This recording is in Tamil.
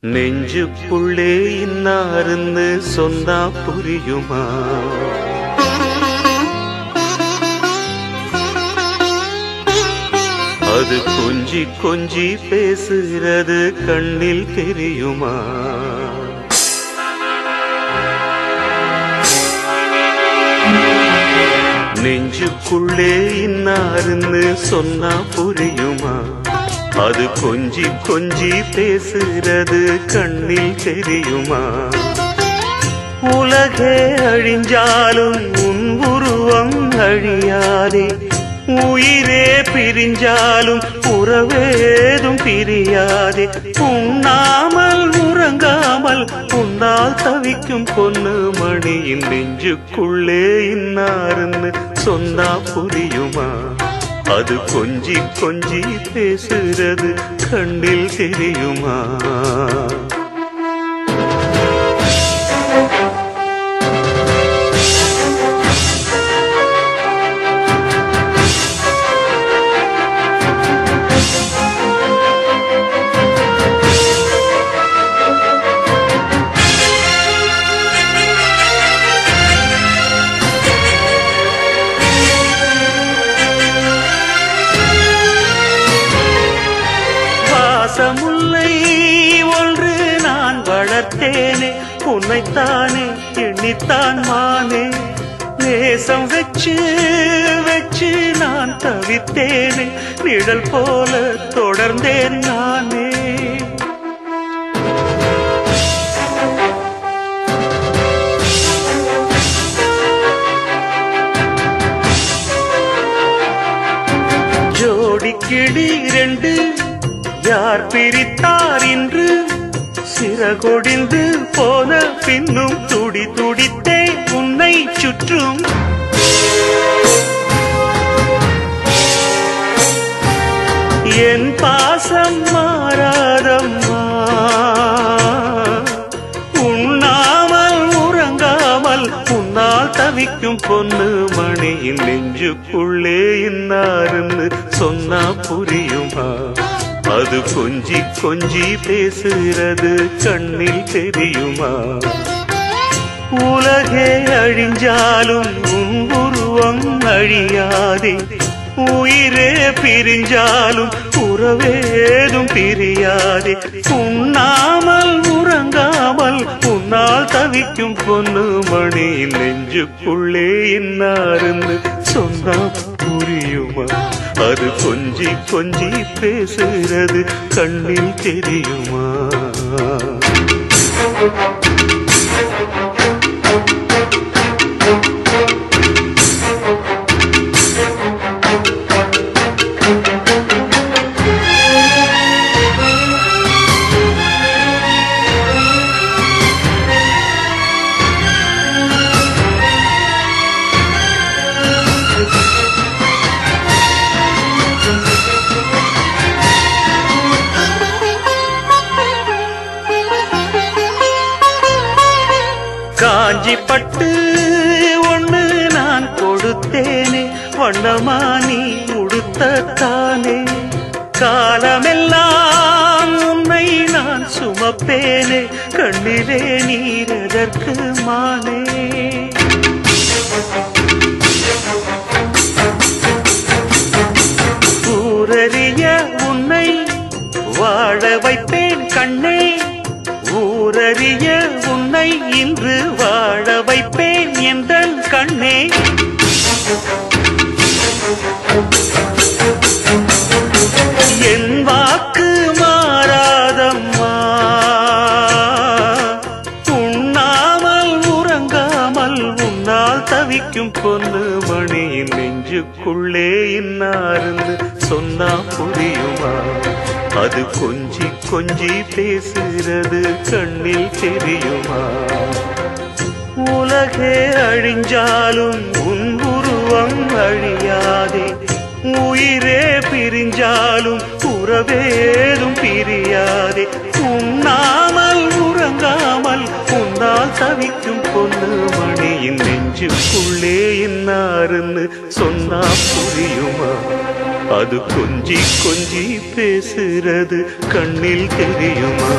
நெஞ்சுக்குள்ளே இன்னாருன்னு சொன்னா புரியுமா? அது கொஞ்சி கொஞ்சி பேசுகிறது கண்ணில் தெரியுமா? நெஞ்சுக்குள்ளே இன்னாருன்னு சொன்னா புரியுமா? அது கொஞ்சி கொஞ்சி பேசுகிறது கண்ணில் தெரியுமா? உலகே அழிஞ்சாலும் உன் உருவம் அழியாதே, உயிரே பிரிஞ்சாலும் உறவேதும் பிரியாதே. உண்ணாமல் உறங்காமல் உன்னால் தவிக்கும் பொண்ணு மணியின் நெஞ்சுக்குள்ளே இன்னாருன்னு சொன்னா புரியுமா? அது கொஞ்சி கொஞ்சி பேசுறது கண்ணில் தெரியுமா? முல்லை ஒன்று நான் வளர்த்தேனே, உன்னைத்தானே எண்ணித்தான் மானே. நேசம் வச்சு வச்சு நான் தவித்தேனே, நிழல் போல தொடர்ந்தேன் நானே. ஜோடி கிளி ரெண்டு யார் பிரித்தார் இன்று? சிறகொடிந்து போன பின்னும் துடி துடித்தே உன்னை சுற்றும். என் பாசம் மாறாதம்மா, உண்ணாமல் உறங்காமல் உன்னால் தவிக்கும் பொண்ணு மணியின் நெஞ்சுக்குள்ளே இன்னாருன்னு சொன்னா புரியுமா? அது கொஞ்சி கொஞ்சி பேசுகிறது கண்ணில் தெரியுமா? உலகே அழிஞ்சாலும் உன் உருவம் அழியாதே, உயிரே பிரிஞ்சாலும் உறவேதும் பிரியாதே. உண்ணாமல் உறங்காமல் உன்னால் தவிக்கும் பொண்ணு மணியின் நெஞ்சுக்குள்ளே இன்னாருன்னு சொன்னா புரியுமா? அது கொஞ்சி கொஞ்சி பேசுகிறது கண்ணில் தெரியுமா? காஞ்சி பட்டு ஒண்ணு நான் கொடுத்தேனே, வண்ணமா நீ உடுத்தத்தானே. காலமெல்லாம் உன்னை நான் சுமப்பேனே, கண்ணிலே நீரதற்கு மானே. ஊரறிய உன்னை வாழ வைப்பேன் கண்ணே, ஊரறிய உன்னை இன்று வாழ வைப்பேன் எந்தன் கண்ணே. என் வாக்கு மாறாதம்மா, உண்ணாமல் உறங்காமல் உன்னால் தவிக்கும் பொண்ணு மணியின் நெஞ்சுக்குள்ளே இன்னாருன்னு சொன்னா புரியுமா? அது கொஞ்சி கொஞ்சி பேசுகிறது கண்ணில் தெரியுமா? உலகே அழிஞ்சாலும் உன் உருவம் அழியாதே, உயிரே பிரிஞ்சாலும் உறவேதும் பிரியாதே. உண்ணாமல் உறங்காமல் உன்னால் தவிக்கும் பொண்ணு மணியின் நெஞ்சுக்குள்ளே இன்னாருன்னு சொன்னா புரியுமா? அது கொஞ்சி கொஞ்சி பேசுறது கண்ணில் தெரியுமா?